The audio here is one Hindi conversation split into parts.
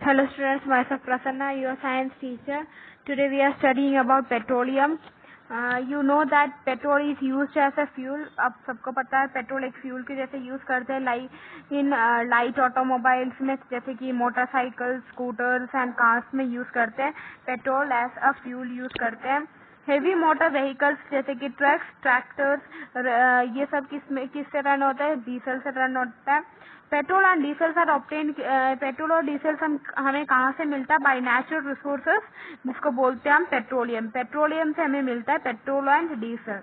Hello students, myself Prasanna, your science teacher. Today we are studying about petroleum. You know that petrol is used as a fuel. अब सबको पता है पेट्रोल एक फ्यूल के जैसे यूज करते हैं लाइट ऑटोमोबाइल्स में, जैसे कि मोटरसाइकिल, स्कूटर्स एंड कार्स में यूज करते हैं. Petrol as a fuel use करते हैं. हेवी मोटर व्हीकल्स जैसे कि ट्रक्स, ट्रैक्टर्स, ये सब किससे रन होता है? डीजल से रन होता है. Petrol and diesel are obtain. Petrol और डीजल हमें कहाँ से मिलता है? बाय नेचुरल रिसोर्सेस, जिसको बोलते हैं हम पेट्रोलियम. पेट्रोलियम से हमें मिलता है petrol and diesel.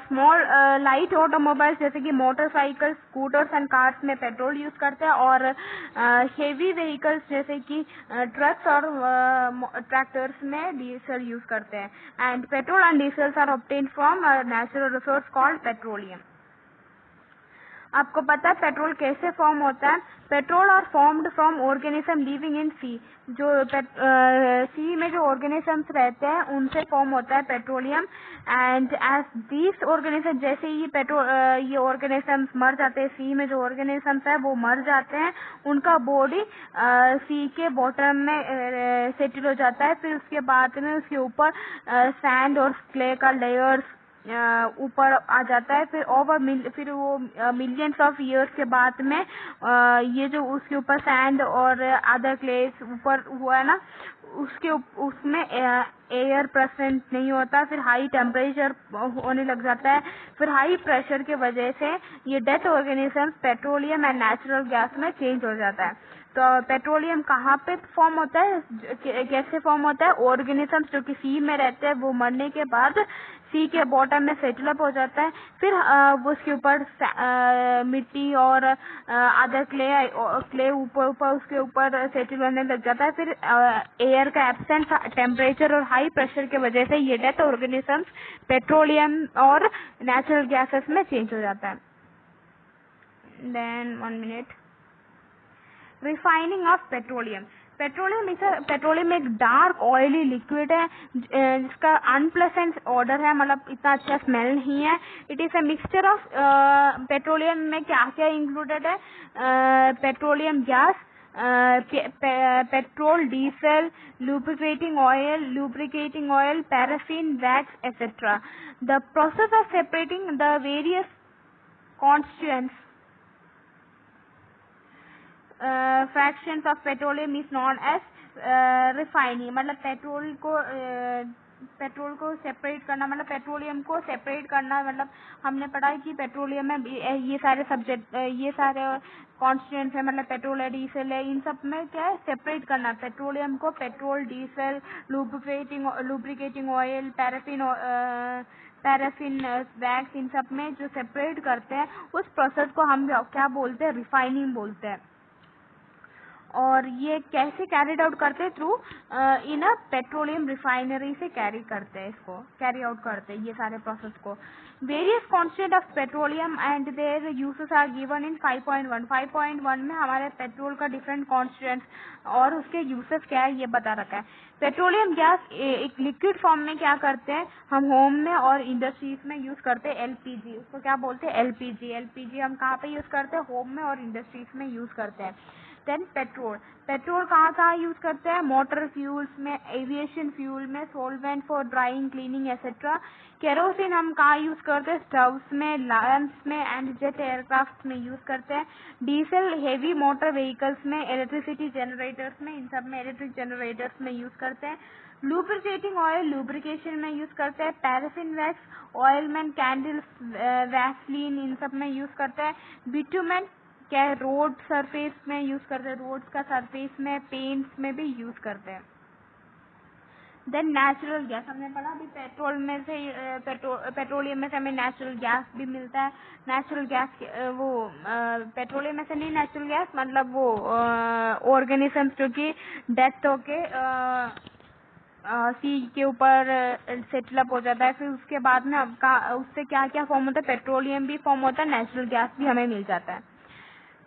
Small light automobiles जैसे कि मोटरसाइकिल, स्कूटर्स एंड कार्स में पेट्रोल यूज करते हैं, और हेवी व्हीकल्स जैसे कि ट्रक्स और ट्रैक्टर्स में डीजल यूज करते हैं. And petrol and diesel are obtain from natural resource called petroleum. आपको पता है पेट्रोल कैसे फॉर्म होता है? Petrol are formed from organism living in sea. जो सी में जो ऑर्गेनिजम्स रहते हैं उनसे फॉर्म होता है petroleum. And as these organism, जैसे ही ये ऑर्गेनिजम्स मर जाते हैं, सी में जो ऑर्गेनिजम्स है वो मर जाते हैं, उनका बॉडी सी के बॉटम में सेटल हो जाता है. फिर उसके बाद में उसके ऊपर सैंड और क्ले का लेयर्स ऊपर आ जाता है. फिर वो मिलियंस ऑफ इयर्स के बाद में ये जो उसके ऊपर सैंड और अदर क्लेस ऊपर हुआ है ना, उसमें एयर प्रेजेंट नहीं होता. फिर हाई टेम्परेचर होने लग जाता है. फिर हाई प्रेशर के वजह से ये death organisms petroleum and natural gas में चेंज हो जाता है. तो पेट्रोलियम कहाँ पे फॉर्म होता है, कैसे फॉर्म होता है? ऑर्गेनिजम्स जो कि सी में रहते हैं वो मरने के बाद सी के बॉटम में सेटल अप हो जाता है. फिर वो उसके ऊपर मिट्टी और अदर क्ले ऊपर उसके ऊपर सेटल होने लग जाता है. फिर एयर का एब्सेंस, टेम्परेचर और हाई प्रेशर के वजह से ये डेथ ऑर्गेनिजम्स पेट्रोलियम और नेचुरल गैसेस में चेंज हो जाता है. Then 1 minute. Refining of petroleum. Petroleum एक डार्क ऑयली लिक्विड है जिसका अनप्लेसेंट ऑर्डर है, मतलब इतना अच्छा स्मेल नहीं है. It is a mixture of petroleum में क्या क्या इंक्लूडेड है? Petroleum gas, petrol, diesel, lubricating oil, paraffin, wax, etc. The process of separating the various constituents fractions of petroleum is known as refining. मतलब पेट्रोल को सेपरेट करना, मतलब पेट्रोलियम को सेपरेट करना. मतलब हमने पढ़ा है कि पेट्रोलियम में ये सारे कॉन्स्टिट्यूएंट्स है, मतलब पेट्रोल है, डीजल है, इन सब में क्या है? सेपरेट करना. पेट्रोलियम को petrol, diesel, lubricating oil, paraffin, wax, इन सब में जो सेपरेट करते हैं उस प्रोसेस को हम क्या बोलते हैं? रिफाइनिंग बोलते हैं. और ये कैसे कैरीड आउट करते हैं? Through in a petroleum refinery से कैरी आउट करते हैं ये सारे प्रोसेस को. Various constant of petroleum and their uses are given in 5.1. 5.1 में हमारे पेट्रोल का डिफरेंट कॉन्स्टेंट्स और उसके यूजेस क्या है ये बता रखा है. पेट्रोलियम गैस एक लिक्विड फॉर्म में क्या करते हैं हम होम में और इंडस्ट्रीज में यूज करते हैं. एलपीजी, उसको क्या बोलते हैं? एलपीजी हम कहाँ पे यूज करते हैं? होम में और इंडस्ट्रीज में यूज करते हैं. देन पेट्रोल कहाँ यूज करते हैं? मोटर फ्यूल्स में, एविएशन फ्यूल में, solvent for drawing, cleaning etcetera. Kerosene हम कहाँ यूज करते हैं? स्टव्स में, लैंप्स में एंड जेट एयरक्राफ्ट में यूज करते हैं. डीजल हेवी मोटर व्हीकल्स में, इलेक्ट्रिसिटी जनरेटर्स में, इन सब में इलेक्ट्रिक जनरेटर्स में यूज करते हैं. लुब्रिकेटिंग ऑयल लुब्रिकेशन में यूज करते हैं. पैराफिन, वैक्स, ऑयलमेंट, कैंडल्स, वैसलीन, इन सब में यूज करते हैं. बिटुमेन क्या है? रोड सरफेस में यूज करते हैं, रोड्स का सरफेस में, पेंट्स में भी यूज करते हैं. देन नेचुरल गैस हमने पढ़ा अभी. पेट्रोलियम में से हमें नेचुरल गैस भी मिलता है. नेचुरल गैस वो पेट्रोलियम में से नहीं, नेचुरल गैस मतलब वो ऑर्गेनिजम्स जो कि डेथ होके सी के ऊपर सेटल अप हो जाता है. फिर उसके बाद में उससे क्या क्या फॉर्म होता है? पेट्रोलियम भी फॉर्म होता है, नेचुरल गैस भी हमें मिल जाता है.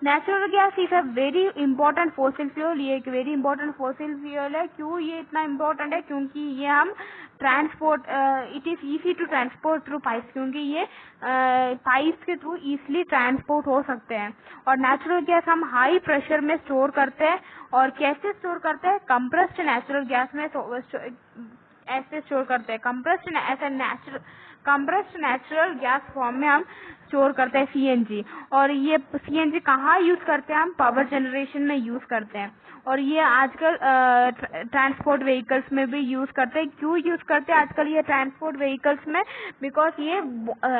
Natural gas is a very important fossil fuel. ये एक वेरी इंपॉर्टेंट फॉसिल फ्यूल है। क्यों ये इतना इम्पोर्टेंट है? क्योंकि ये हम transport, it is easy to transport through pipes, क्योंकि ये पाइप्स के थ्रू इजीली ट्रांसपोर्ट हो सकते हैं। और नेचुरल गैस हम हाई प्रेशर में स्टोर करते हैं। और कैसे स्टोर करते हैं? कंप्रेस्ड नेचुरल गैस में ऐसे स्टोर करते हैं। कंप्रेस्ड नेचुरल गैस फॉर्म में हम स्टोर करते हैं सीएनजी। और ये सीएनजी कहाँ यूज करते हैं? हम पावर जनरेशन में यूज करते हैं। और ये आजकल ट्रांसपोर्ट व्हीकल्स में भी यूज करते हैं। क्यों यूज करते हैं आजकल ये ट्रांसपोर्ट व्हीकल्स में? बिकॉज ये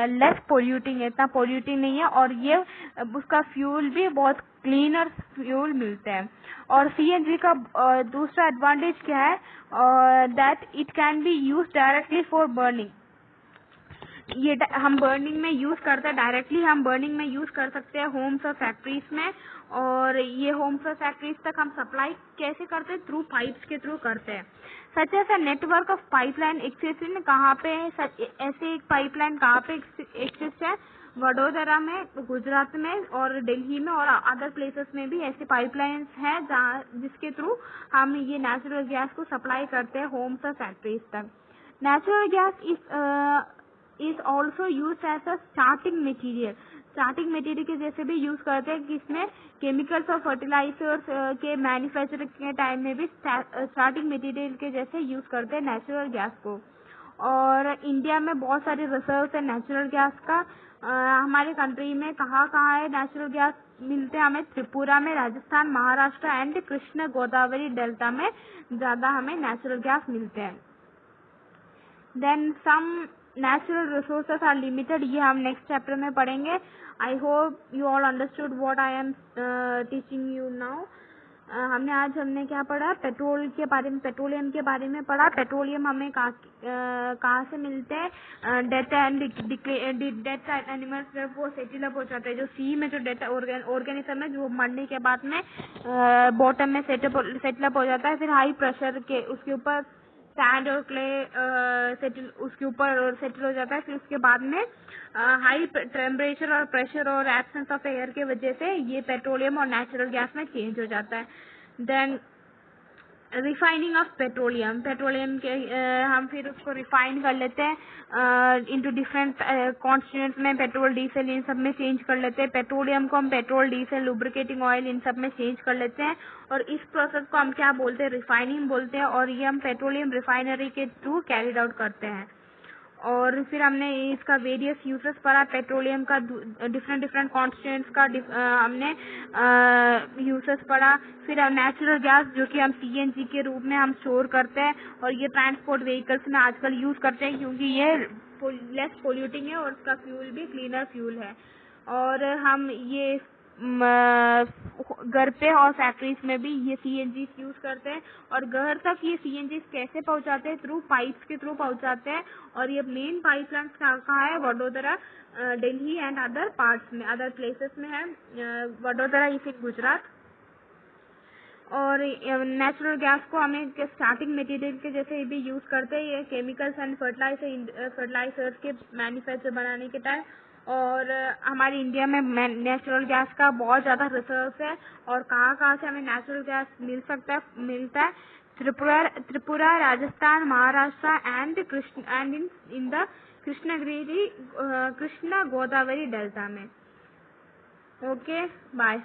लेस पोल्यूटिंग है, इतना पोल्यूटिंग नहीं है। और ये उसका फ्यूल भी बहुत क्लीनर फ्यूल मिलते हैं। और सीएनजी का दूसरा एडवांटेज क्या है? That it can be use directly for burning. ये हम बर्निंग में यूज करते हैं, डायरेक्टली हम बर्निंग में यूज कर सकते हैं होम्स और फैक्ट्रीज में। और ये होम्स और फैक्ट्रीज तक हम सप्लाई कैसे करते हैं? थ्रू पाइप्स के थ्रू करते हैं। सच ऐसा नेटवर्क ऑफ पाइपलाइन एक्सिस्ट कहाँ पे है? ऐसे एक पाइपलाइन कहाँ पे एक्सिस्ट है? वडोदरा में, गुजरात में और दिल्ली में और अदर प्लेसेस में भी ऐसे पाइपलाइंस हैं जिसके थ्रू हम ये नेचुरल गैस को सप्लाई करते हैं होम्स और फैक्ट्रीज तक। Natural gas is also use as a starting material. Starting material के जैसे भी यूज करते हैं, जिसमें केमिकल्स और फर्टिलाइजर्स के मैन्युफैक्चरिंग के टाइम में भी स्टार्टिंग मटीरियल के जैसे यूज करते हैं नेचुरल गैस को। और इंडिया में बहुत सारे रिसर्च है नेचुरल गैस का। हमारे कंट्री में कहाँ कहाँ है नेचुरल गैस मिलते हैं? हमें त्रिपुरा में, राजस्थान, महाराष्ट्र एंड कृष्ण गोदावरी डेल्टा में ज्यादा हमें नेचुरल गैस मिलते हैं। Then some natural resources are limited, ये हम नेक्स्ट चैप्टर में पढ़ेंगे। I hope you all understood what I am teaching you now. हमने क्या पढ़ा? पेट्रोल के बारे में, पेट्रोलियम के बारे में पढ़ा। पेट्रोलियम हमें कहाँ से मिलते हैं? डेथ एंड डेथ एनिमल्स जब वो सेटल अप हो जाते हैं, जो सी में जो डेथ ऑर्गेनिज्म है जो मरने के बाद में बॉटम में सेटल अप हो जाता है, फिर हाई प्रेशर के उसके ऊपर सैंड और क्ले उसके ऊपर सेटल हो जाता है। फिर उसके बाद में हाई टेम्परेचर और प्रेशर और एब्सेंस ऑफ एयर के वजह से ये पेट्रोलियम और नेचुरल गैस में चेंज हो जाता है। Then refining of petroleum, petroleum के हम फिर उसको रिफाइन कर लेते हैं इनटू डिफरेंट कॉन्स्टिट्यूएंट्स में, पेट्रोल, डीजल, इन सब में चेंज कर लेते हैं। पेट्रोलियम को हम पेट्रोल, डीजल, लुब्रिकेटिंग ऑयल इन सब में चेंज कर लेते हैं। और इस प्रोसेस को हम क्या बोलते हैं? रिफाइनिंग बोलते हैं। और ये हम पेट्रोलियम रिफाइनरी के थ्रू कैरिड आउट करते हैं। और फिर हमने इसका वेरियस यूजेस पढ़ा, पेट्रोलियम का डिफरेंट डिफरेंट कॉन्स्टिट्यूएंट्स का हमने यूजेस पढ़ा। फिर नेचुरल गैस जो कि हम सीएनजी के रूप में हम स्टोर करते हैं और ये ट्रांसपोर्ट व्हीकल्स में आजकल यूज करते हैं, क्योंकि ये लेस पोल्यूटिंग है और इसका फ्यूल भी क्लीनर फ्यूल है। और हम ये घर पे और फैक्ट्रीज में भी ये सीएनजी यूज करते हैं। और घर तक ये सीएनजी कैसे पहुंचाते हैं? थ्रू पाइप्स के थ्रू पहुंचाते हैं। और ये मेन पाइपलाइन कहाँ है? Vadodara, Delhi and other parts में, अदर प्लेसेस में है। Vadodara is in Gujarat. और नेचुरल गैस को हमें स्टार्टिंग मटेरियल के जैसे भी यूज करते हैं, ये केमिकल्स एंड फर्टिलाइजर्स के मैन्युफैक्चर बनाने के टाइम। और हमारे इंडिया में नेचुरल गैस का बहुत ज्यादा रिसर्च है। और कहाँ से हमें नेचुरल गैस मिलता है? Tripura, Rajasthan, Maharashtra and in the Krishna Godavari delta में। Okay, bye.